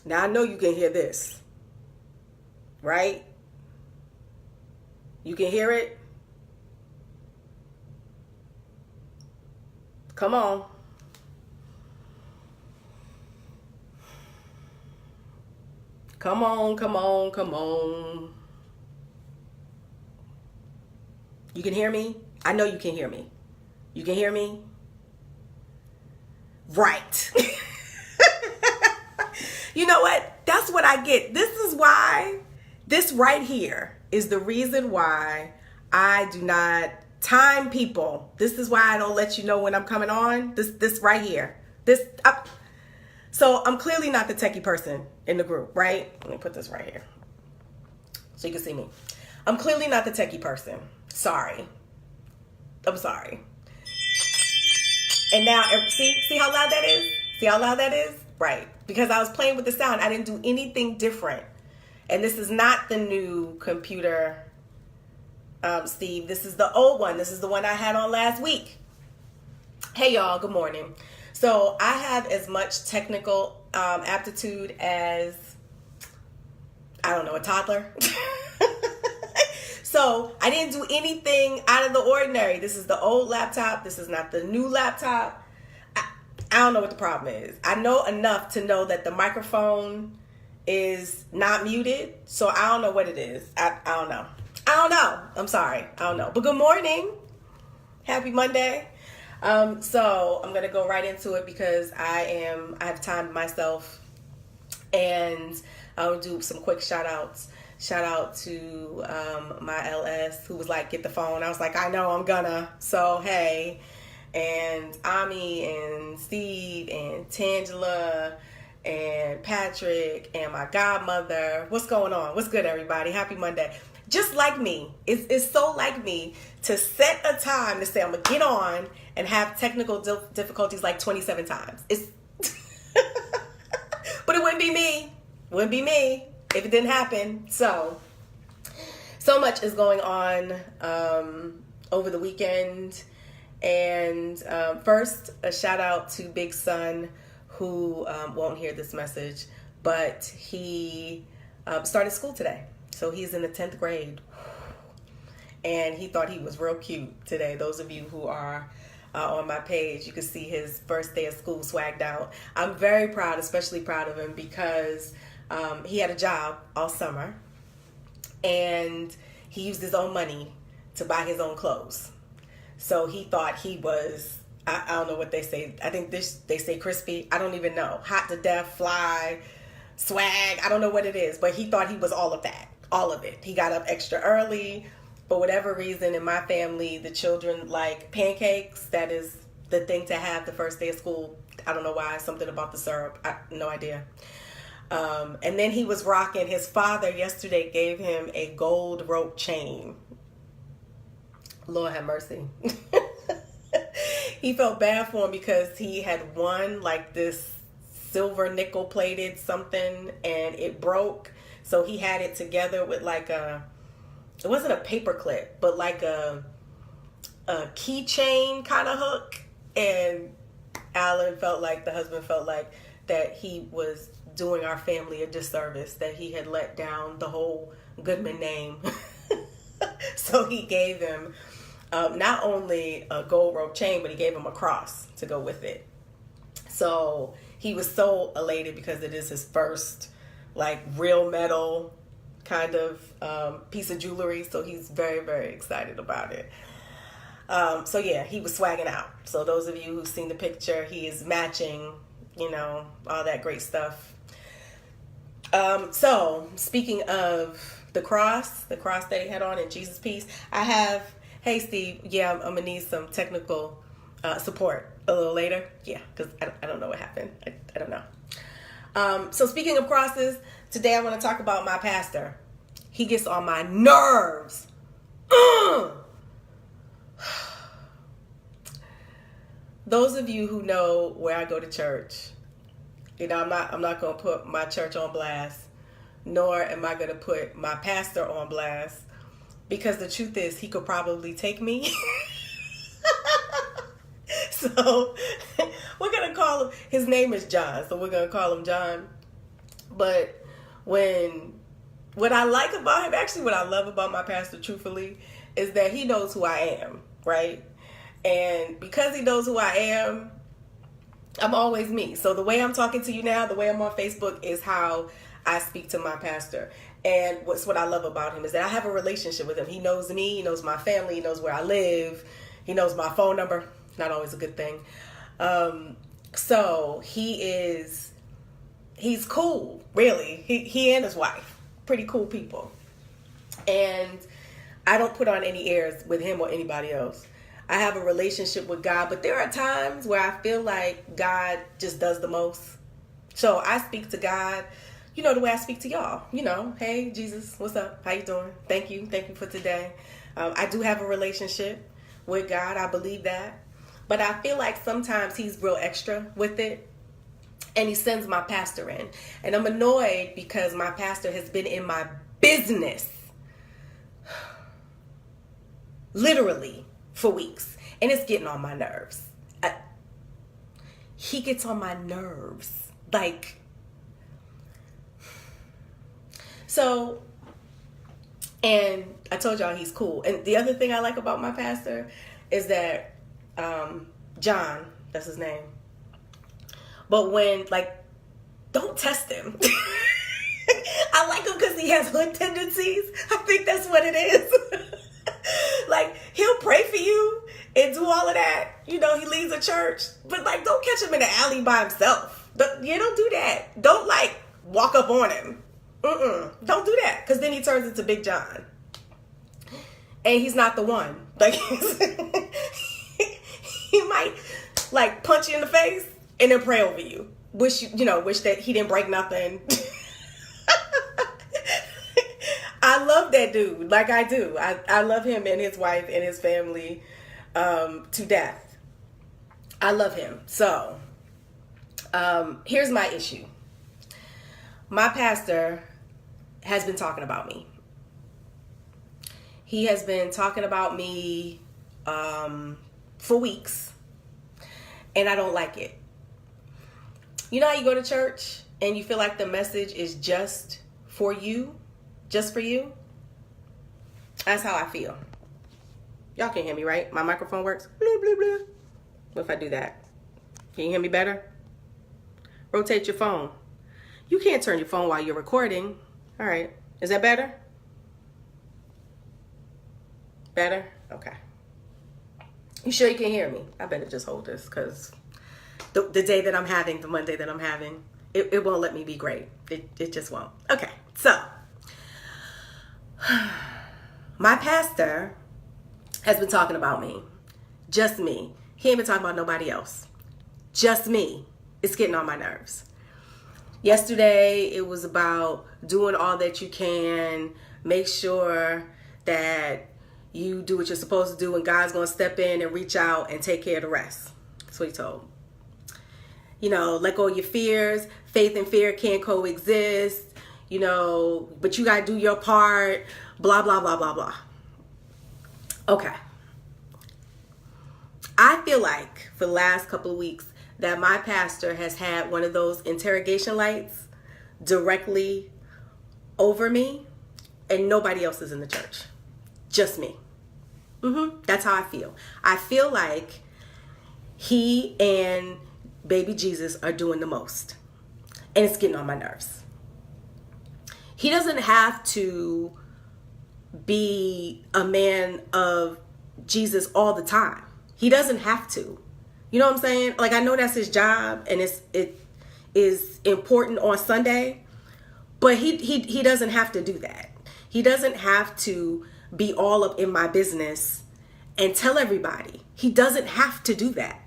Now I know you can hear this, right? You can hear it? Come on. Come on, come on, come on. You can hear me? I know you can hear me. You can hear me? Right. You know what? That's what I get. This right here is the reason why I do not time people. This is why I don't let you know when I'm coming on. This right here. So I'm clearly not the techie person in the group, right? Let me put this right here so you can see me. I'm clearly not the techie person. Sorry. I'm sorry. And now, see how loud that is? See how loud that is? Right. Because I was playing with the sound. I didn't do anything different. And this is not the new computer, Steve. This is the old one. This is the one I had on last week. Hey, y'all. Good morning. So I have as much technical aptitude as, I don't know, a toddler. So I didn't do anything out of the ordinary. This is the old laptop. This is not the new laptop. I don't know what the problem is. I know enough to know that the microphone is not muted. So I don't know what it is. I don't know. I'm sorry. I don't know. But good morning. Happy Monday. So I'm going to go right into it because I have timed myself, and I'll do some quick shout outs. Shout out to my LS who was like, get the phone. I was like, I know I'm gonna. So, hey. And Ami and Steve and Tangela and Patrick and my godmother. What's going on? What's good, everybody? Happy Monday. Just like me. It's so like me to set a time to say I'm going to get on and have technical difficulties like 27 times. But it wouldn't be me. Wouldn't be me if it didn't happen. So much is going on over the weekend. And first, a shout out to Big Son, who won't hear this message, but he started school today. So he's in the 10th grade. And he thought he was real cute today. Those of you who are on my page, you can see his first day of school swagged out. I'm very proud, especially proud of him, because he had a job all summer, and he used his own money to buy his own clothes. So he thought he was, I don't know what they say. I think they say crispy. I don't even know. Hot to death, fly, swag. I don't know what it is, but he thought he was all of that, all of it. He got up extra early. For whatever reason, in my family, the children like pancakes. That is the thing to have the first day of school. I don't know why. Something about the syrup. No idea. And then he was rocking. His father yesterday gave him a gold rope chain. Lord have mercy. He felt bad for him because he had won like this silver nickel plated something and it broke. So he had it together with like it wasn't a paper clip, but like a keychain kind of hook. And the husband felt like that he was doing our family a disservice, that he had let down the whole Goodman name. So he gave him not only a gold rope chain, but he gave him a cross to go with it. So he was so elated because it is his first like real metal kind of piece of jewelry. So he's very, very excited about it. So yeah, he was swagging out. So those of you who've seen the picture, he is matching, all that great stuff. So speaking of the cross that he had on in Jesus Peace, hey Steve, yeah, I'm gonna need some technical support a little later. Yeah, because I don't know what happened. I don't know. So speaking of crosses, today I want to talk about my pastor. He gets on my nerves. Those of you who know where I go to church, I'm not going to put my church on blast, nor am I going to put my pastor on blast, because the truth is he could probably take me. So we're going to call him, his name is John, so we're going to call him John. But what I like about him, actually what I love about my pastor, truthfully, is that he knows who I am, right? And because he knows who I am, I'm always me. So the way I'm talking to you now, the way I'm on Facebook is how I speak to my pastor. And what I love about him is that I have a relationship with him. He knows me, he knows my family, he knows where I live, he knows my phone number. Not always a good thing. So he's cool, really. He and his wife, pretty cool people. And I don't put on any airs with him or anybody else. I have a relationship with God, but there are times where I feel like God just does the most. So I speak to God, the way I speak to y'all. Hey, Jesus, what's up? How you doing? Thank you for today. I do have a relationship with God. I believe that. But I feel like sometimes he's real extra with it. And he sends my pastor in. And I'm annoyed because my pastor has been in my business literally for weeks. And it's getting on my nerves. He gets on my nerves. So, and I told y'all he's cool. And the other thing I like about my pastor is that John, that's his name. But don't test him. I like him because he has hood tendencies. I think that's what it is. He'll pray for you and do all of that. He leads a church. But, don't catch him in the alley by himself. Don't do that. Don't, walk up on him. Don't do that. Because then he turns into Big John. And he's not the one. He might, punch you in the face and then pray over you. Wish that he didn't break nothing. I love that dude, I do. I love him and his wife and his family to death. I love him. So, here's my issue. My pastor has been talking about me. He has been talking about me for weeks, and I don't like it. You know how you go to church and you feel like the message is just for you? Just for you? That's how I feel. Y'all can hear me, right? My microphone works. Blah, blah, blah. What if I do that? Can you hear me better? Rotate your phone. You can't turn your phone while you're recording. All right. Is that better? Better? Okay. You sure you can hear me? I better just hold this because the day that I'm having, the Monday that I'm having, it won't let me be great. It just won't. Okay. So, my pastor has been talking about me. Just me. He ain't been talking about nobody else. Just me. It's getting on my nerves. Yesterday, it was about doing all that you can. Make sure that you do what you're supposed to do, and God's going to step in and reach out and take care of the rest. That's what he told. Let go of your fears. Faith and fear can't coexist. But you got to do your part. Blah, blah, blah, blah, blah. Okay. I feel like for the last couple of weeks that my pastor has had one of those interrogation lights directly over me, and nobody else is in the church. Just me. That's how I feel. I feel like he and baby Jesus are doing the most, and it's getting on my nerves. He doesn't have to be a man of Jesus all the time. He doesn't have to. You know what I'm saying? I know that's his job, and it is important on Sunday, but he doesn't have to do that. He doesn't have to be all up in my business and tell everybody. He doesn't have to do that.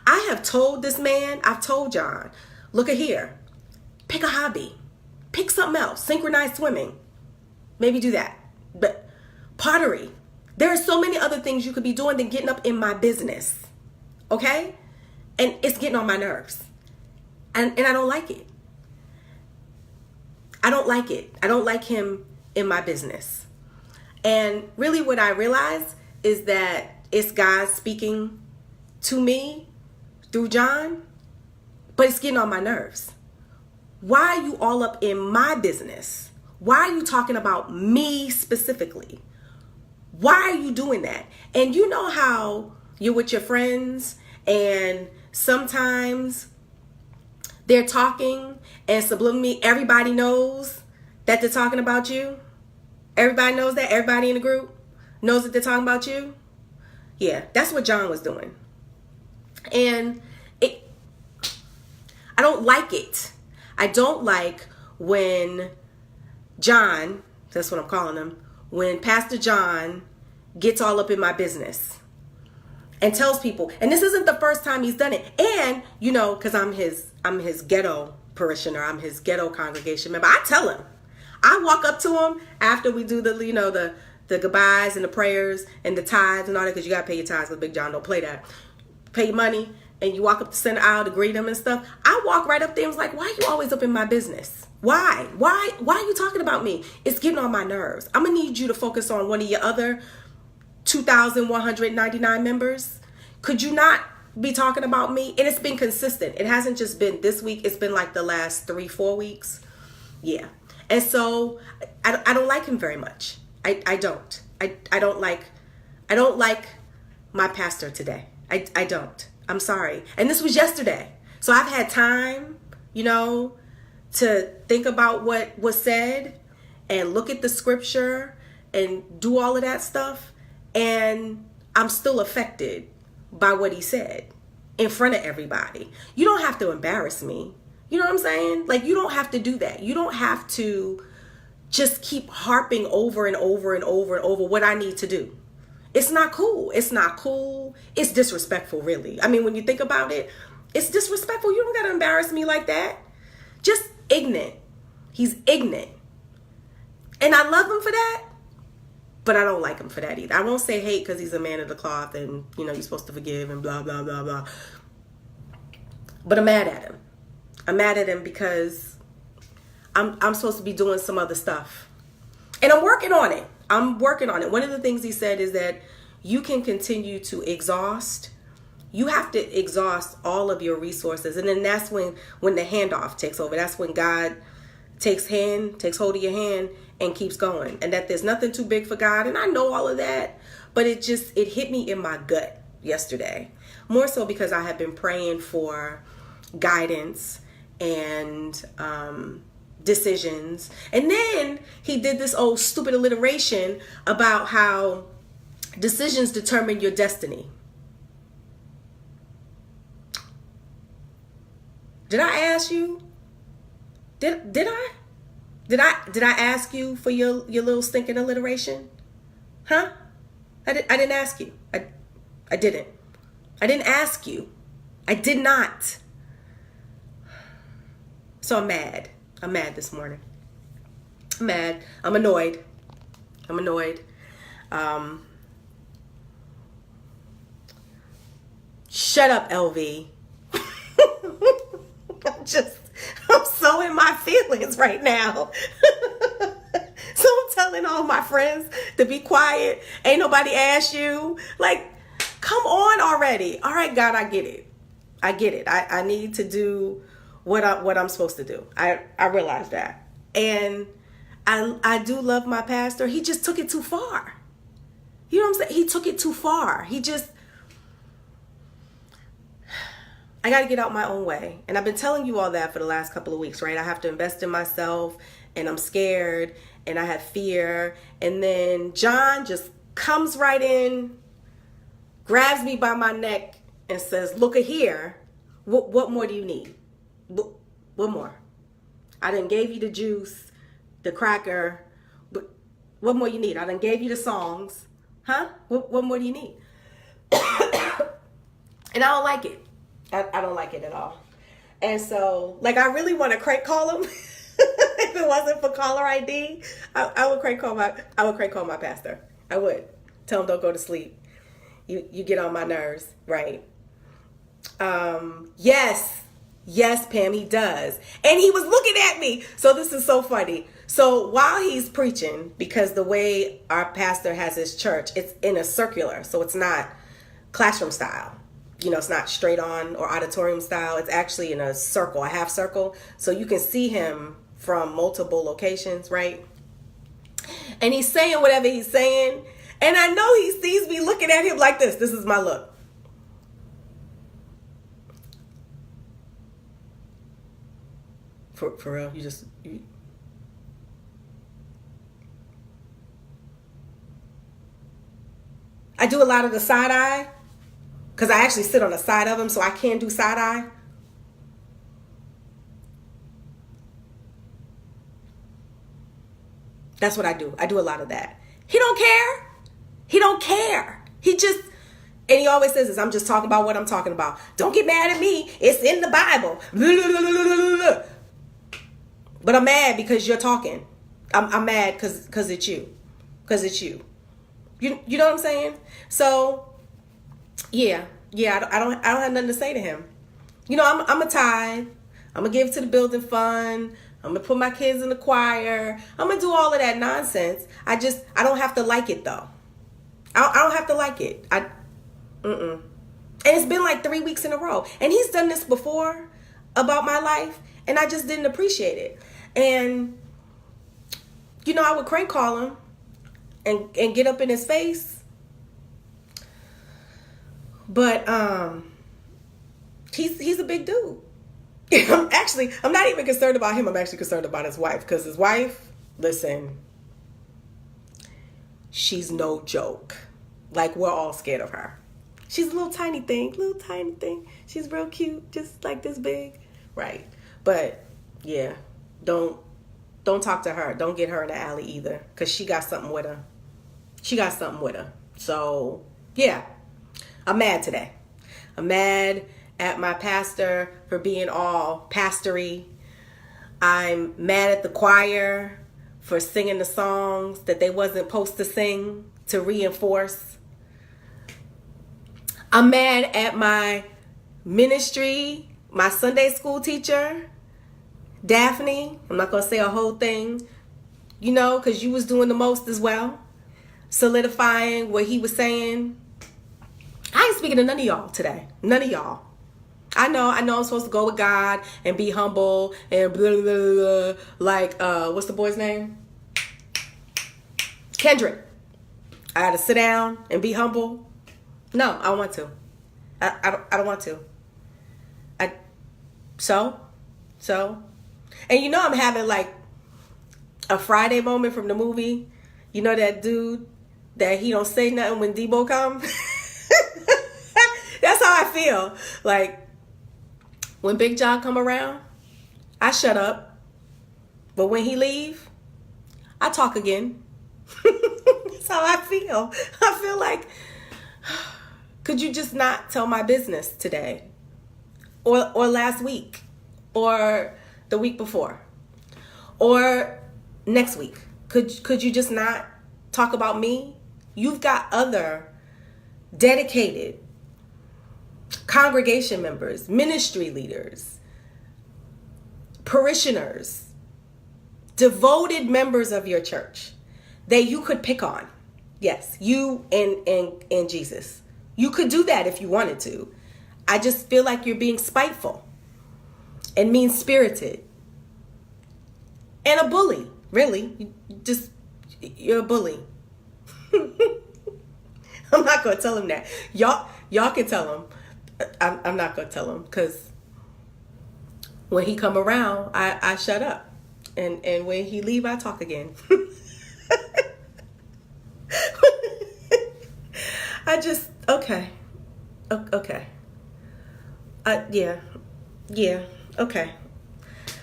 I have told this man, I've told John, look at here, pick a hobby, pick something else, synchronized swimming, maybe do that. But pottery, there are so many other things you could be doing than getting up in my business. Okay? And it's getting on my nerves. And I don't like it. I don't like it. I don't like him in my business. And really what I realize is that it's God speaking to me through John, but it's getting on my nerves. Why are you all up in my business? Why are you talking about me specifically? Why are you doing that? And you know how you're with your friends and sometimes they're talking and subliminally everybody knows that they're talking about you? Everybody knows that? Everybody in the group knows that they're talking about you? Yeah, that's what John was doing. And I don't like it. I don't like when John, that's what I'm calling him, when Pastor John gets all up in my business and tells people, and this isn't the first time he's done it. And, you know, because I'm his ghetto parishioner, I'm his ghetto congregation member. I tell him. I walk up to him after we do the, you know, the goodbyes and the prayers and the tithes and all that, because you got to pay your tithes, because Big John don't play that. Pay your money, and you walk up the center aisle to greet him and stuff. I walk right up there and was like, why are you always up in my business? Why are you talking about me? It's getting on my nerves. I'm going to need you to focus on one of your other 2,199 members. Could you not be talking about me? And it's been consistent. It hasn't just been this week. It's been like the last 3-4 weeks. Yeah. And so I don't like him very much. I don't. I don't like my pastor today. I don't. I'm sorry. And this was yesterday. So I've had time, you know, to think about what was said and look at the scripture and do all of that stuff. And I'm still affected by what he said in front of everybody. You don't have to embarrass me. You know what I'm saying? Like, you don't have to do that. You don't have to just keep harping over and over and over and over what I need to do. It's not cool. It's not cool. It's disrespectful, really. I mean, when you think about it, it's disrespectful. You don't got to embarrass me like that. Just ignorant. He's ignorant. And I love him for that, but I don't like him for that either. I won't say hate because he's a man of the cloth and, you know, you're supposed to forgive and blah, blah, blah, blah. But I'm mad at him. I'm mad at him because I'm supposed to be doing some other stuff. And I'm working on it. One of the things he said is that you can continue to exhaust. You have to exhaust all of your resources. And then that's when the handoff takes over. That's when God takes hold of your hand and keeps going. And that there's nothing too big for God. And I know all of that. But it hit me in my gut yesterday. More so because I have been praying for guidance and decisions. And then he did this old stupid alliteration about how decisions determine your destiny. Did I ask you? Did I ask you for your little stinking alliteration? Huh? I didn't ask you. I didn't. I didn't ask you. I did not. So I'm mad. I'm mad this morning. I'm mad. I'm annoyed. Shut up, LV. I'm so in my feelings right now. So I'm telling all my friends to be quiet. Ain't nobody asked you. Like, come on already. All right, God, I get it. I need to do what I'm supposed to do. I realize that. And I do love my pastor. He just took it too far. You know what I'm saying? He took it too far. I got to get out my own way. And I've been telling you all that for the last couple of weeks, right? I have to invest in myself and I'm scared and I have fear. And then John just comes right in, grabs me by my neck and says, look at here. What more do you need? What more? I done gave you the juice, the cracker. But what more you need? I done gave you the songs. Huh? What more do you need? And I don't like it. I don't like it at all. And so, like, I really want to crank call him. If it wasn't for caller ID, I would crank call my pastor. I would tell him don't go to sleep. You get on my nerves, right? Yes, Pam, he does. And he was looking at me. So this is so funny. So while he's preaching, because the way our pastor has his church, it's in a circular, so it's not classroom style. it's not straight on or auditorium style. It's actually in a circle, a half circle. So you can see him from multiple locations, right? And he's saying whatever he's saying. And I know he sees me looking at him like this. This is my look. For real, I do a lot of the side eye because I actually sit on the side of him, so I can do side eye. That's what I do. I do a lot of that. He don't care. He don't care. And he always says this, I'm just talking about what I'm talking about. Don't get mad at me. It's in the Bible. But I'm mad because you're talking. I'm mad because it's you. Because it's you. You know what I'm saying? So, yeah. I don't have nothing to say to him. I'm a tithe. I'm going to give to the building fund. I'm going to put my kids in the choir. I'm going to do all of that nonsense. I don't have to like it, though. I don't have to like it. And it's been like 3 weeks in a row. And he's done this before about my life, and I just didn't appreciate it. And, I would crank call him and get up in his face. But he's a big dude. I'm not even concerned about him. I'm actually concerned about his wife. Because his wife, listen, she's no joke. Like, we're all scared of her. She's a little tiny thing. She's real cute, just like this big. Right. But, yeah, don't talk to her. Don't get her in the alley either. Because she got something with her. So, yeah, I'm mad today. I'm mad at my pastor for being all pastory. I'm mad at the choir for singing the songs that they wasn't supposed to sing to reinforce. I'm mad at my ministry, my Sunday school teacher, Daphne. I'm not going to say a whole thing, because you was doing the most as well, solidifying what he was saying. I ain't speaking to none of y'all today. None of y'all. I know I'm supposed to go with God and be humble and blah, blah, blah, blah. Like, what's the boy's name? Kendrick. I got to sit down and be humble. No, I don't want to. I don't want to. So. And I'm having like a Friday moment from the movie. That dude that he don't say nothing when Debo come? That's how I feel. Like, when Big John come around, I shut up. But when he leave, I talk again. That's how I feel. I feel like, could you just not tell my business today? Or last week? Or the week before? Or next week? Could you just not talk about me? You've got other dedicated congregation members, ministry leaders, parishioners, devoted members of your church that you could pick on. Yes, you and Jesus. You could do that if you wanted to. I just feel like you're being spiteful and mean-spirited and a bully. Really, you're a bully. I'm not gonna tell him that. Y'all can tell him. I'm not gonna tell him, because when he come around, I shut up, and when he leave, I talk again. Okay. Yeah. Okay.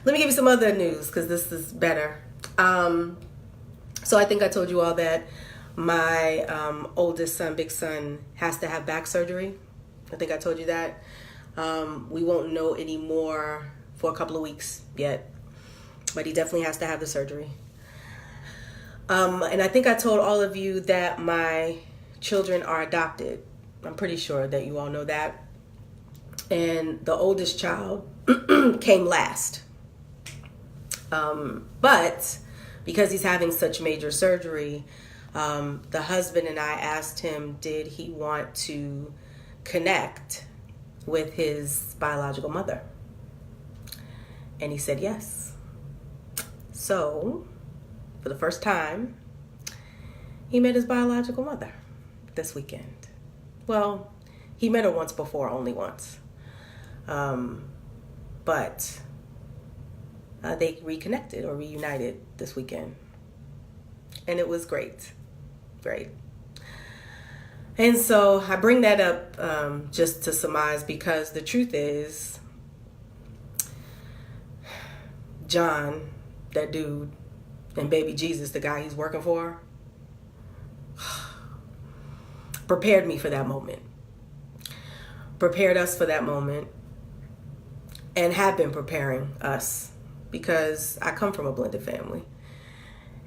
Let me give you some other news, because this is better. So I think I told you all that my oldest son, big son, has to have back surgery. I think I told you that. We won't know anymore for a couple of weeks yet, but he definitely has to have the surgery. And I think I told all of you that my children are adopted. I'm pretty sure that you all know that. And the oldest child came last. But because he's having such major surgery, the husband and I asked him, did he want to connect with his biological mother? And he said yes. So, for the first time, he met his biological mother this weekend. Well, he met her once before, only once. But they reconnected or reunited this weekend. And it was great. Great. And so I bring that up just to surmise, because the truth is, John, that dude, and baby Jesus, the guy he's working for, prepared me for that moment. Prepared us for that moment. And have been preparing us, because I come from a blended family.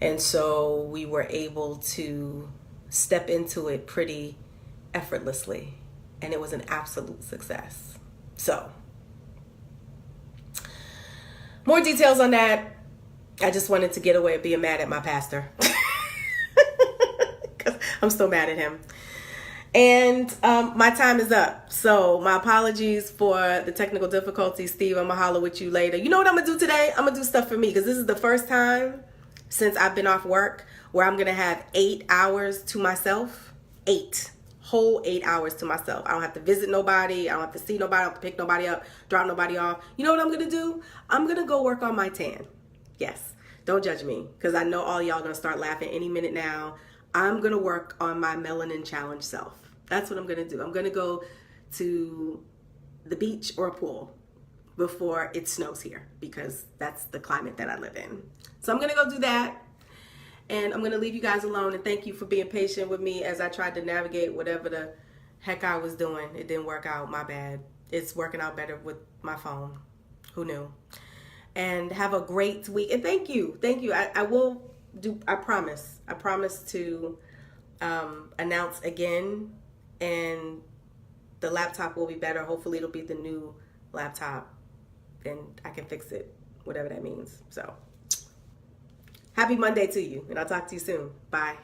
And so we were able to step into it pretty effortlessly. And it was an absolute success. So, more details on that. I just wanted to get away with being mad at my pastor. Because I'm still mad at him. And my time is up. So my apologies for the technical difficulties, Steve. I'm going to holler with you later. You know what I'm going to do today? I'm going to do stuff for me, because this is the first time since I've been off work where I'm going to have 8 hours to myself. 8 whole 8 hours to myself. I don't have to visit nobody. I don't have to see nobody. I don't have to pick nobody up, drop nobody off. You know what I'm going to do? I'm going to go work on my tan. Yes. Don't judge me, because I know all y'all going to start laughing any minute now. I'm going to work on my melanin challenge self. That's what I'm going to do. I'm going to go to the beach or a pool before it snows here, because that's the climate that I live in. So I'm going to go do that. And I'm going to leave you guys alone. And thank you for being patient with me as I tried to navigate whatever the heck I was doing. It didn't work out. My bad. It's working out better with my phone. Who knew? And have a great week. And thank you. Thank you. I will do, I promise to announce again. And the laptop will be better. Hopefully it'll be the new laptop and I can fix it, whatever that means. So happy Monday to you, and I'll talk to you soon. Bye.